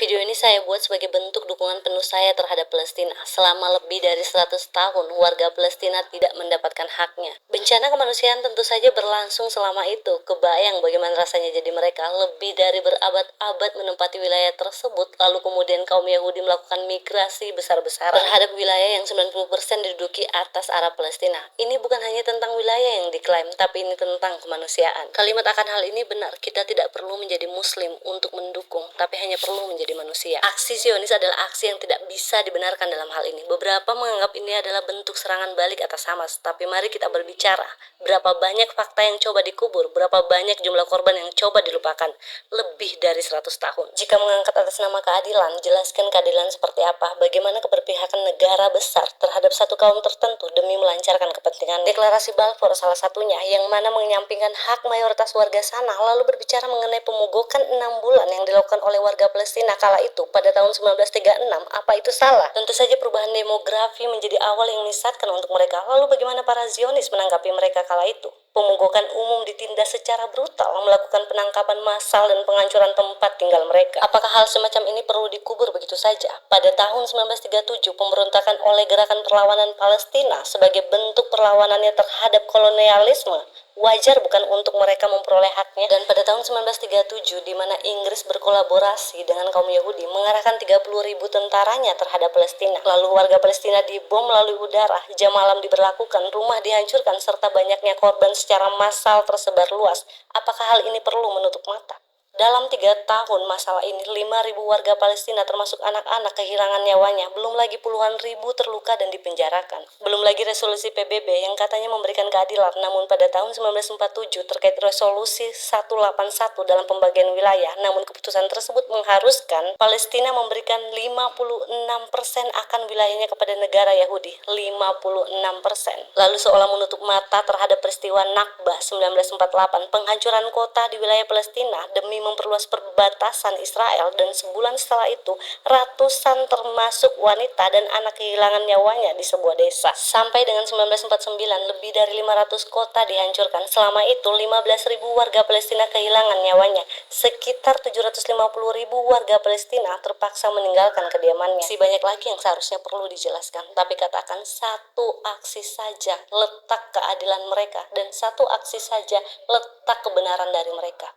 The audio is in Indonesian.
Video ini saya buat sebagai bentuk dukungan penuh saya terhadap Palestina. Selama lebih dari 100 tahun, warga Palestina tidak mendapatkan haknya. Bencana kemanusiaan tentu saja berlangsung selama itu. Kebayang bagaimana rasanya jadi mereka lebih dari berabad-abad menempati wilayah tersebut, lalu kemudian kaum Yahudi melakukan migrasi besar-besaran terhadap wilayah yang 90% diduduki atas Arab Palestina. Ini bukan hanya tentang wilayah yang diklaim, tapi ini tentang kemanusiaan. Kalimat akan hal ini benar, kita tidak perlu menjadi muslim untuk mendukung, tapi hanya perlu menjadi manusia. Aksi Zionis adalah aksi yang tidak bisa dibenarkan dalam hal ini. Beberapa menganggap ini adalah bentuk serangan balik atas Hamas, tapi mari kita berbicara. Berapa banyak fakta yang coba dikubur, berapa banyak jumlah korban yang coba dilupakan. Lebih dari 100 tahun. Jika mengangkat atas nama keadilan, jelaskan keadilan seperti apa, bagaimana keberpihakan negara besar terhadap satu kaum tertentu demi melancarkan kepentingan. Deklarasi Balfour salah satunya, yang mana menyampingkan hak mayoritas warga sana, lalu berbicara mengenai pemogokan 6 bulan yang dilakukan oleh warga Palestina kala itu pada tahun 1936. Apa itu salah? Tentu saja perubahan demografi menjadi awal yang menyesatkan untuk mereka. Lalu bagaimana para Zionis menanggapi mereka kala itu? Pemogokan umum ditindas secara brutal, melakukan penangkapan massal dan penghancuran tempat tinggal mereka. Apakah hal semacam ini perlu dikubur begitu saja? Pada tahun 1937, pemberontakan oleh Gerakan Perlawanan Palestina sebagai bentuk perlawanannya terhadap kolonialisme, wajar bukan untuk mereka memperoleh haknya? Dan pada tahun 1937, di mana Inggris berkolaborasi dengan kaum Yahudi mengarahkan 30.000 tentaranya terhadap Palestina. Lalu warga Palestina dibom melalui udara, jam malam diberlakukan, rumah dihancurkan, serta banyaknya korban secara massal tersebar luas. Apakah hal ini perlu menutup mata? Dalam 3 tahun masalah ini, 5.000 warga Palestina termasuk anak-anak kehilangan nyawanya, belum lagi puluhan ribu terluka dan dipenjarakan. Belum lagi resolusi PBB yang katanya memberikan keadilan, namun pada tahun 1947 terkait resolusi 181 dalam pembagian wilayah, namun keputusan tersebut mengharuskan Palestina memberikan 56% akan wilayahnya kepada negara Yahudi. 56%. Lalu seolah menutup mata terhadap peristiwa Nakbah 1948, penghancuran kota di wilayah Palestina demi memperluas perbatasan Israel, dan sebulan setelah itu ratusan termasuk wanita dan anak kehilangan nyawanya di sebuah desa. Sampai dengan 1949 lebih dari 500 kota dihancurkan. Selama itu 15.000 warga Palestina kehilangan nyawanya. Sekitar 750.000 warga Palestina terpaksa meninggalkan kediamannya. Masih banyak lagi yang seharusnya perlu dijelaskan, tapi katakan satu aksi saja letak keadilan mereka, dan satu aksi saja letak kebenaran dari mereka.